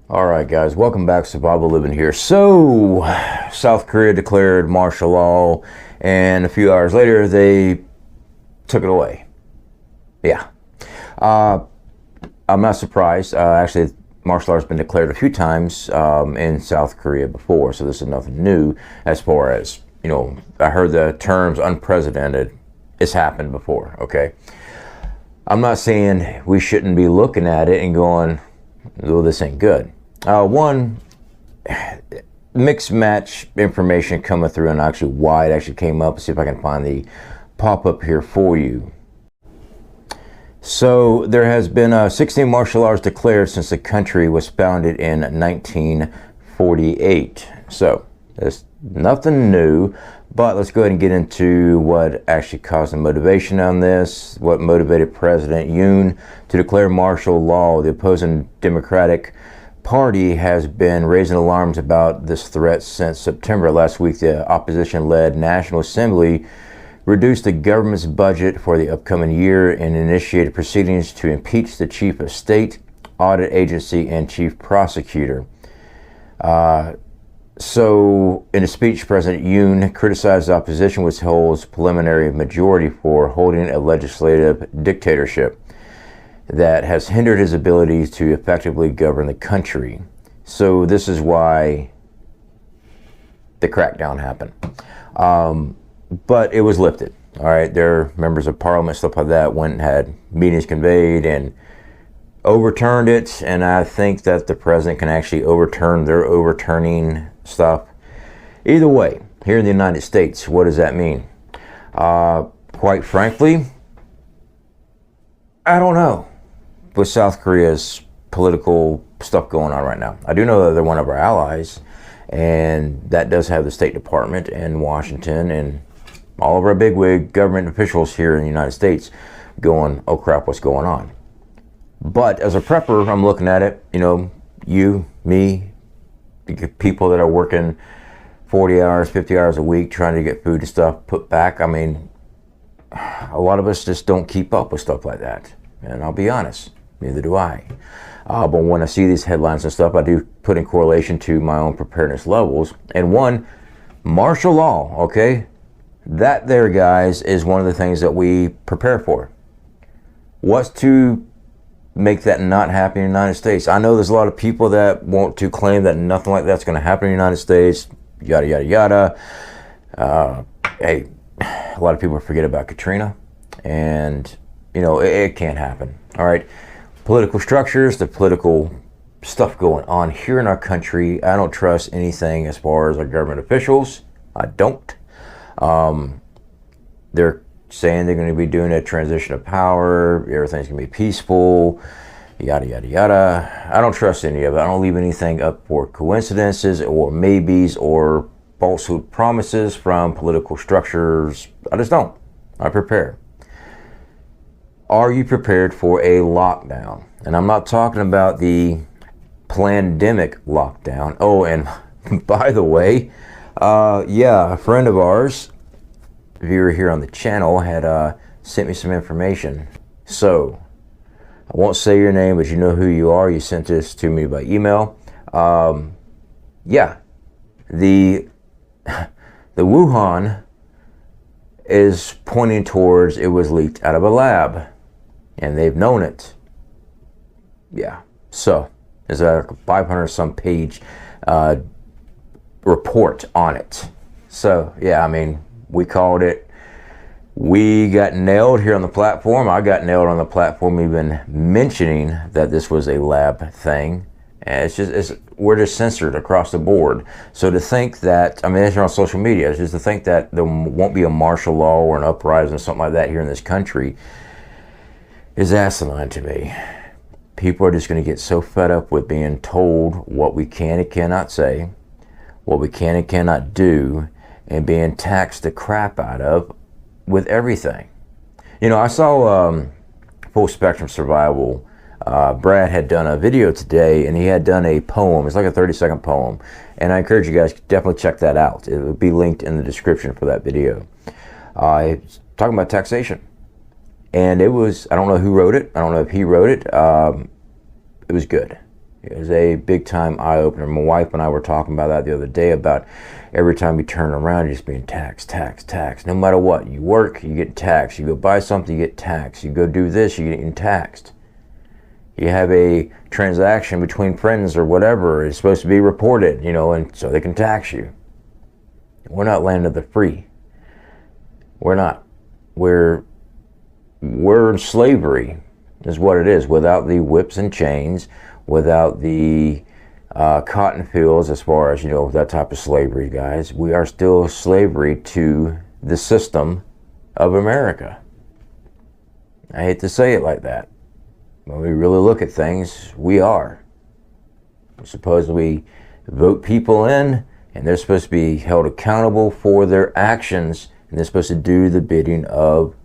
Alright guys, welcome back. Survival Living here. So, South Korea declared martial law, and a few hours later they took it away. Yeah. I'm not surprised. Actually, martial law has been declared a few times in South Korea before, so this is nothing new as far as, I heard the terms unprecedented. It's happened before, okay? I'm not saying we shouldn't be looking at it and going, well, this ain't good. One, mixed match information coming through, and actually why it actually came up. See if I can find the pop-up here for you. So there has been 16 martial arts declared since the country was founded in 1948. So there's nothing new, but let's go ahead and get into what actually caused the motivation on this, what motivated President Yoon to declare martial law. The opposing Democratic Party has been raising alarms about this threat since September. Last week, the opposition-led National Assembly reduced the government's budget for the upcoming year and initiated proceedings to impeach the chief of state, audit agency, and chief prosecutor. So, in a speech, President Yoon criticized the opposition, which holds preliminary majority, for holding a legislative dictatorship that has hindered his abilities to effectively govern the country. So this is why the crackdown happened. But it was lifted. All right, their members of parliament, stuff like that, went and had meetings conveyed and overturned it. And I think that the president can actually overturn their overturning stuff. Either way, here in the United States, what does that mean? Quite frankly, I don't know. With South Korea's political stuff going on right now, I do know that they're one of our allies, and that does have the State Department in Washington and all of our bigwig government officials here in the United States going, oh crap, what's going on? But as a prepper, I'm looking at it, you, me, people that are working 40 hours, 50 hours a week trying to get food and stuff put back. I mean, a lot of us just don't keep up with stuff like that. And I'll be honest, neither do I. But when I see these headlines and stuff, I do put in correlation to my own preparedness levels. And one, martial law, okay? That there, guys, is one of the things that we prepare for. What's to make that not happen in the United States? I know there's a lot of people that want to claim that nothing like that's going to happen in the United States, yada, yada, yada. Hey, a lot of people forget about Katrina, and it can't happen. All right, political structures, the political stuff going on here in our country, I don't trust anything as far as our government officials. I don't. They're saying they're going to be doing a transition of power, everything's going to be peaceful, yada, yada, yada. I don't trust any of it. I don't leave anything up for coincidences or maybes or falsehood promises from political structures. I just don't. I prepare. Are you prepared for a lockdown? And I'm not talking about the pandemic lockdown. Oh, and by the way, a friend of ours, viewer here on the channel, had sent me some information. So, I won't say your name, but you know who you are. You sent this to me by email. The Wuhan is pointing towards it was leaked out of a lab, and they've known it. Yeah, so there's a 500 some page report on it. So yeah, I mean, we called it. We got nailed here on the platform. I got nailed on the platform even mentioning that this was a lab thing. And we're just censored across the board. So to think that, I mean, it's on social media, it's just to think that there won't be a martial law or an uprising or something like that here in this country is asinine to me. People are just going to get so fed up with being told what we can and cannot say, what we can and cannot do, and being taxed the crap out of with everything. I saw Full Spectrum Survival. Brad had done a video today, and he had done a poem. It's like a 30-second poem, and I encourage you guys to definitely check that out. It will be linked in the description for that video. It's talking about taxation, and it was, I don't know who wrote it. I don't know if he wrote it. It was good. It was a big time eye opener. My wife and I were talking about that the other day, about every time you turn around, you're just being taxed, taxed, taxed. No matter what, you work, you get taxed. You go buy something, you get taxed. You go do this, you're getting taxed. You have a transaction between friends or whatever, it's supposed to be reported, you know, and so they can tax you. We're not land of the free. We're not. We're in slavery, is what it is, without the whips and chains, without the cotton fields, as far as, you know, that type of slavery, guys. We are still slavery to the system of America. I hate to say it like that. When we really look at things, we are. We're supposed to vote people in, and they're supposed to be held accountable for their actions, and they're supposed to do the bidding of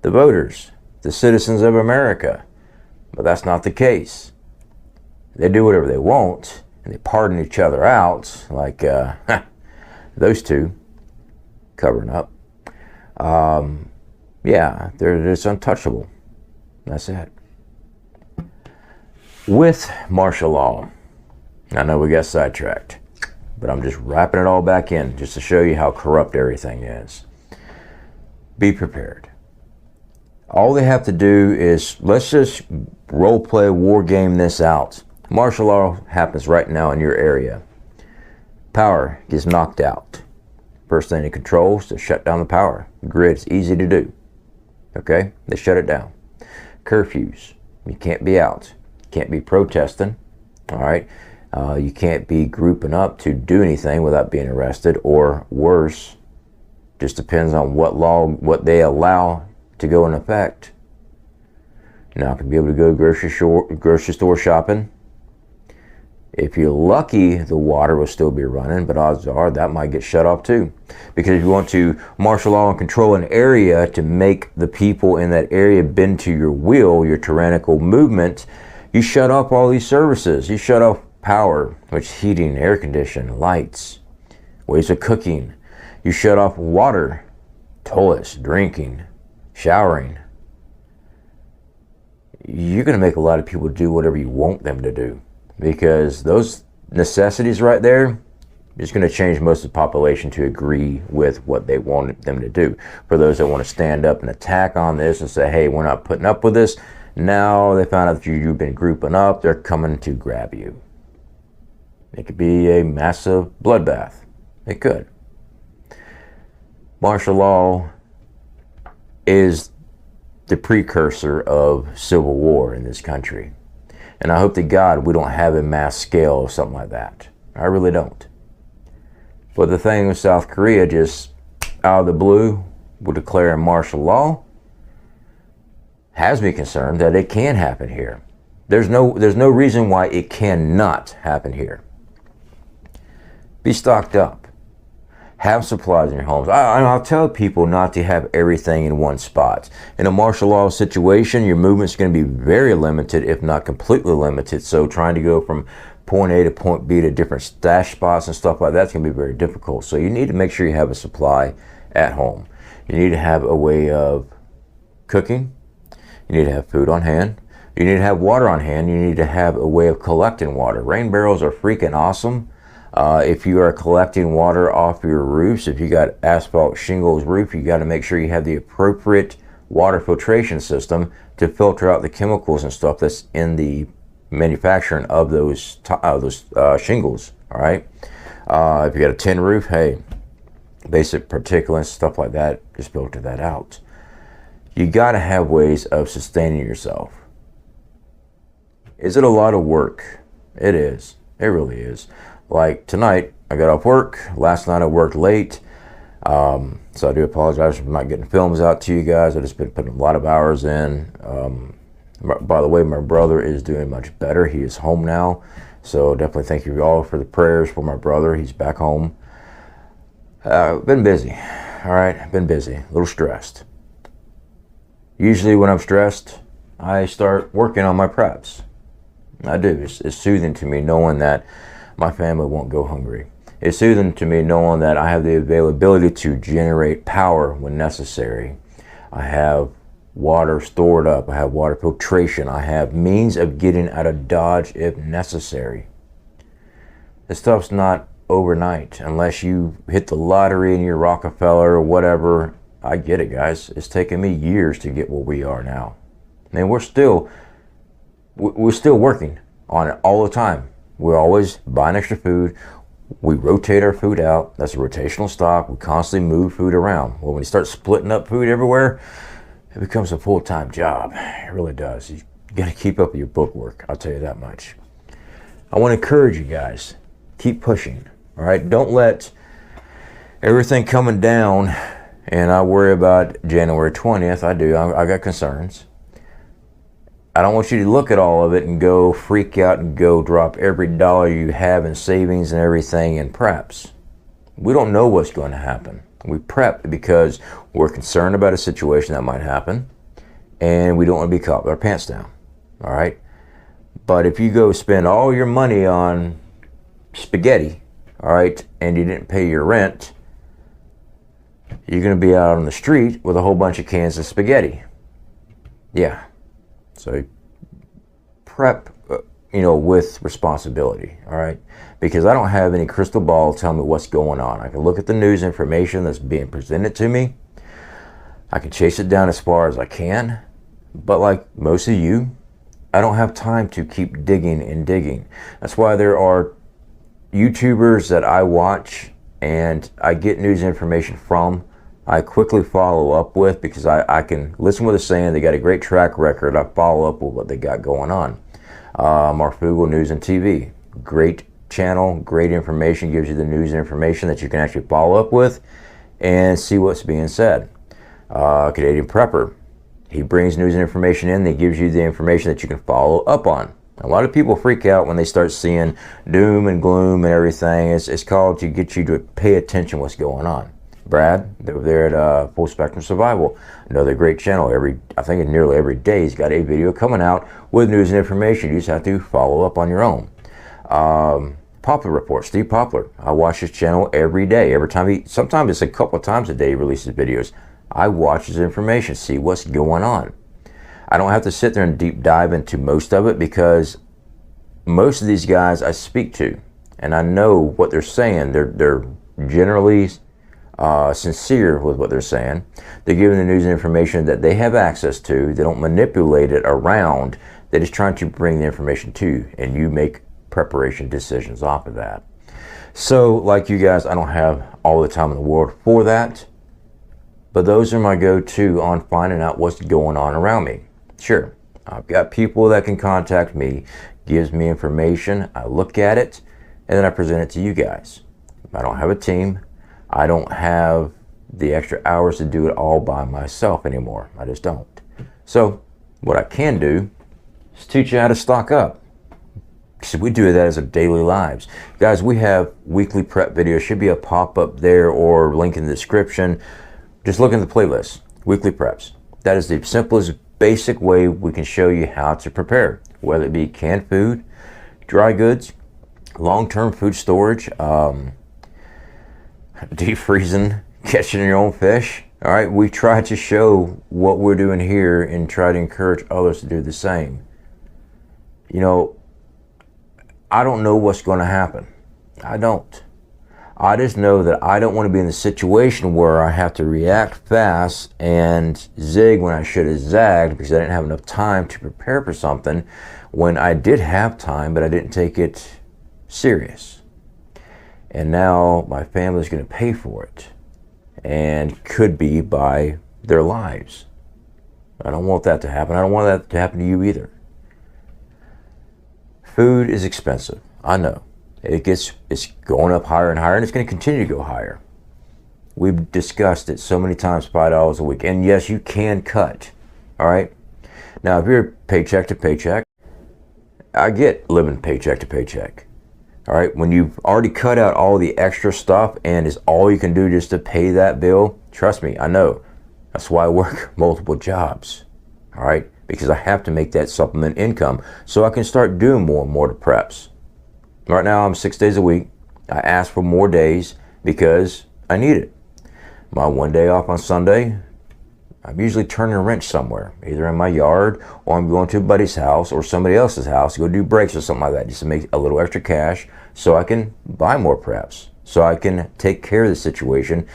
the voters, the citizens of America. But that's not the case. They do whatever they want, and they pardon each other out, like those two covering up. Yeah, they're just untouchable. That's it. With martial law, I know we got sidetracked, but I'm just wrapping it all back in just to show you how corrupt everything is. Be prepared. All they have to do is, let's just role play, war game this out. Martial law happens right now in your area. Power gets knocked out. First thing it controls to shut down the power grid. It's easy to do. Okay, they shut it down. Curfews. You can't be out. You can't be protesting. All right. You can't be grouping up to do anything without being arrested, or worse. Just depends on what law, what they allow to go in effect. You're not going to be able to go grocery store shopping. If you're lucky, the water will still be running, but odds are that might get shut off too. Because if you want to martial law and control an area to make the people in that area bend to your will, your tyrannical movement, you shut off all these services. You shut off power, which is heating, air conditioning, lights, ways of cooking. You shut off water, toilets, drinking, showering. You're going to make a lot of people do whatever you want them to do. Because those necessities right there is going to change most of the population to agree with what they want them to do. For those that want to stand up and attack on this and say, hey, we're not putting up with this, now they found out that you've been grouping up, they're coming to grab you. It could be a massive bloodbath. It could. Martial law is the precursor of civil war in this country. And I hope to God we don't have a mass scale of something like that. I really don't. But the thing with South Korea, just out of the blue, will declare martial law, has me concerned that it can happen here. There's no reason why it cannot happen here. Be stocked up. Have supplies in your homes. I'll tell people not to have everything in one spot. In a martial law situation, your movement's going to be very limited, if not completely limited. So trying to go from point A to point B to different stash spots and stuff like that's going to be very difficult. So you need to make sure you have a supply at home. You need to have a way of cooking. You need to have food on hand. You need to have water on hand. You need to have a way of collecting water. Rain barrels are freaking awesome. If you are collecting water off your roofs, if you got asphalt shingles roof, you got to make sure you have the appropriate water filtration system to filter out the chemicals and stuff that's in the manufacturing of those shingles. All right. If you got a tin roof, hey, basic particulates, stuff like that, just filter that out. You got to have ways of sustaining yourself. Is it a lot of work? It is. It really is. Like tonight, I got off work. Last night I worked late. So I do apologize for not getting films out to you guys. I've just been putting a lot of hours in. By the way, my brother is doing much better. He is home now. So definitely thank you all for the prayers for my brother. He's back home. Been busy. All right, been busy. A little stressed. Usually when I'm stressed, I start working on my preps. I do. It's soothing to me knowing that my family won't go hungry. It's soothing to me knowing that I have the availability to generate power when necessary. I have water stored up. I have water filtration. I have means of getting out of Dodge if necessary. This stuff's not overnight unless you hit the lottery and you're Rockefeller or whatever. I get it, guys. It's taken me years to get where we are now. And we're still working on it all the time. We're always buying extra food. We rotate our food out. That's a rotational stock. We constantly move food around. Well, when you start splitting up food everywhere, it becomes a full-time job. It really does. You got to keep up with your bookwork. I'll tell you that much. I want to encourage you guys. Keep pushing. All right? Don't let everything coming down, and I worry about January 20th. I do. I got concerns. I don't want you to look at all of it and go freak out and go drop every dollar you have in savings and everything in preps. We don't know what's going to happen. We prep because we're concerned about a situation that might happen, and we don't want to be caught with our pants down. All right? But if you go spend all your money on spaghetti, all right, and you didn't pay your rent, you're going to be out on the street with a whole bunch of cans of spaghetti. Yeah. So prep, with responsibility, all right? Because I don't have any crystal ball telling me what's going on. I can look at the news information that's being presented to me. I can chase it down as far as I can. But like most of you, I don't have time to keep digging and digging. That's why there are YouTubers that I watch and I get news information from. I quickly follow up with, because I can listen what they're saying. They got a great track record. I follow up with what they got going on. Marfugal News and TV. Great channel, great information, gives you the news and information that you can actually follow up with and see what's being said. Canadian Prepper. He brings news and information in that gives you the information that you can follow up on. A lot of people freak out when they start seeing doom and gloom and everything. It's called to get you to pay attention to what's going on. Brad, they're at Full Spectrum Survival. Another great channel. I think nearly every day he's got a video coming out with news and information. You just have to follow up on your own. Poplar Report, Steve Poplar. I watch his channel every day. Every time sometimes it's a couple of times a day he releases videos. I watch his information, see what's going on. I don't have to sit there and deep dive into most of it, because most of these guys I speak to and I know what they're saying. They're generally sincere with what they're saying. They're giving the news and information that they have access to. They don't manipulate it around. They're just trying to bring the information to you, and you make preparation decisions off of that. So, like you guys, I don't have all the time in the world for that, but those are my go-to on finding out what's going on around me. Sure, I've got people that can contact me, gives me information, I look at it, and then I present it to you guys. I don't have a team. I don't have the extra hours to do it all by myself anymore. I just don't. So what I can do is teach you how to stock up. So we do that as our daily lives. Guys, we have weekly prep videos. Should be a pop-up there or link in the description. Just look in the playlist, weekly preps. That is the simplest, basic way we can show you how to prepare, whether it be canned food, dry goods, long-term food storage, deep freezing, catching your own fish. All right, we try to show what we're doing here and try to encourage others to do the same. I don't know what's going to happen. I don't. I just know that I don't want to be in the situation where I have to react fast and zig when I should have zagged because I didn't have enough time to prepare for something, when I did have time, but I didn't take it serious. And now my family's going to pay for it, and could be by their lives. I don't want that to happen. I don't want that to happen to you either. Food is expensive. I know. It's going up higher and higher, and it's going to continue to go higher. We've discussed it so many times, $5 a week. And yes, you can cut. All right. Now, if you're paycheck to paycheck, I get living paycheck to paycheck. All right. When you've already cut out all the extra stuff and is all you can do just to pay that bill, trust me, I know. That's why I work multiple jobs. All right. Because I have to make that supplement income so I can start doing more and more to preps. Right now I'm 6 days a week. I ask for more days because I need it. My one day off on Sunday, I'm usually turning a wrench somewhere, either in my yard or I'm going to a buddy's house or somebody else's house to go do brakes or something like that, just to make a little extra cash so I can buy more preps, so I can take care of the situation.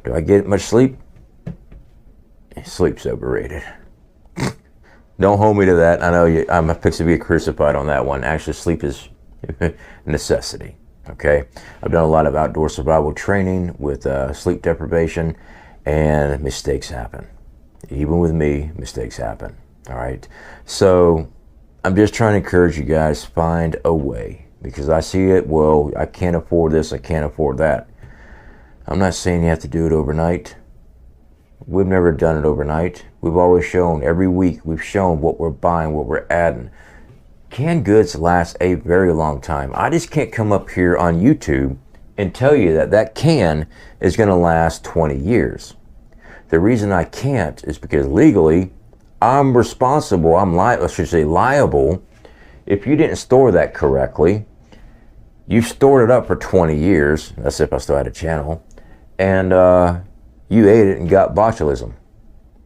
Do I get much sleep? Sleep's overrated. Don't hold me to that. I know I'm fixing to be crucified on that one. Actually, sleep is a necessity. Okay, I've done a lot of outdoor survival training with sleep deprivation, and mistakes happen. Even with me, mistakes happen. All right, so I'm just trying to encourage you guys, find a way, because I see it. Well, I can't afford this, I can't afford that. I'm not saying you have to do it overnight. We've never done it overnight. We've always shown, every week we've shown what we're buying, what we're adding. Canned goods last a very long time. I just can't come up here on YouTube and tell you that that can is going to last 20 years. The reason I can't is because legally I'm responsible, I should say liable, if you didn't store that correctly. You stored it up for 20 years, that's if I still had a channel, and you ate it and got botulism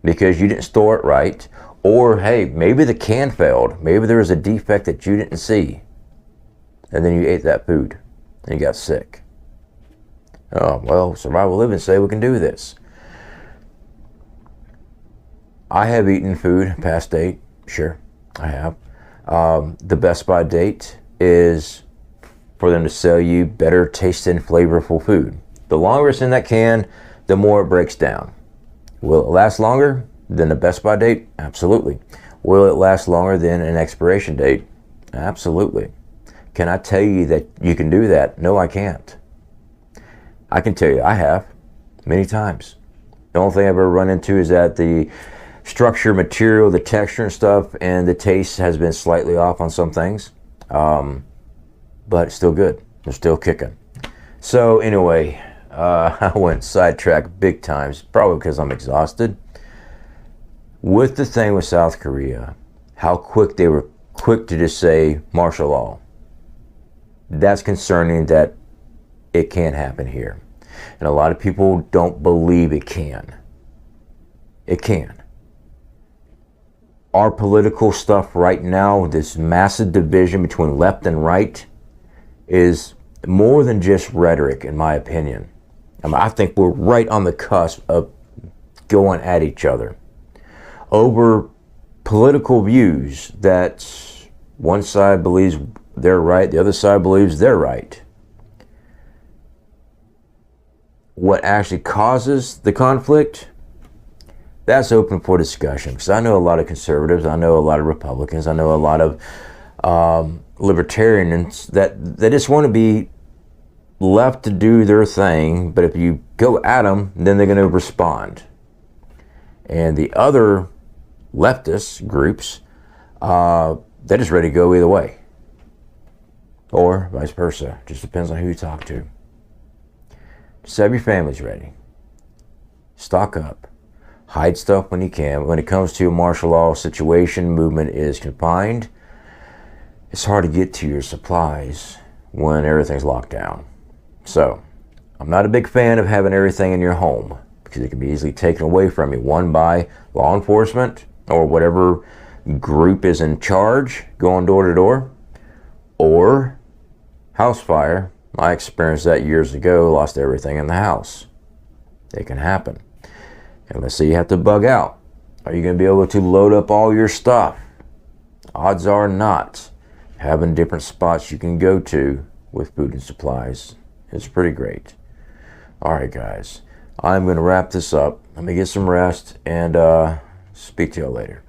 because you didn't store it right. Or, hey, maybe the can failed. Maybe there was a defect that you didn't see. And then you ate that food and you got sick. Oh, well, survival living say we can do this. I have eaten food past date. Sure, I have. The best by date is for them to sell you better tasting, flavorful food. The longer it's in that can, the more it breaks down. Will it last longer than the best by date? Absolutely. Will it last longer than an expiration date? Absolutely. Can I tell you that you can do that? No, I can't. I can tell you I have many times. The only thing I've ever run into is that the structure, material, the texture and stuff, and the taste has been slightly off on some things, but it's still good. They're still kicking. So anyway, I went sidetracked big times, probably because I'm exhausted. With the thing with South Korea, how quick they were quick to just say martial law. That's concerning that it can't happen here. And a lot of people don't believe it can. It can. Our political stuff right now, this massive division between left and right, is more than just rhetoric, in my opinion. I think we're right on the cusp of going at each other over political views that one side believes they're right, the other side believes they're right. What actually causes the conflict, that's open for discussion. Because I know a lot of conservatives, I know a lot of Republicans, I know a lot of libertarians that they just want to be left to do their thing, but if you go at them, then they're going to respond. And the other leftist groups, they're just ready to go either way, or vice versa. Just depends on who you talk to. Just have your families ready. Stock up. Hide stuff when you can. When it comes to a martial law situation, movement is confined. It's hard to get to your supplies when everything's locked down. So, I'm not a big fan of having everything in your home because it can be easily taken away from you. One, by law enforcement or whatever group is in charge, going door to door, or house fire. I experienced that years ago, lost everything in the house. It can happen. And let's say you have to bug out. Are you going to be able to load up all your stuff? Odds are not. Having different spots you can go to with food and supplies is pretty great. Alright guys, I'm going to wrap this up. Let me get some rest and speak to y'all later.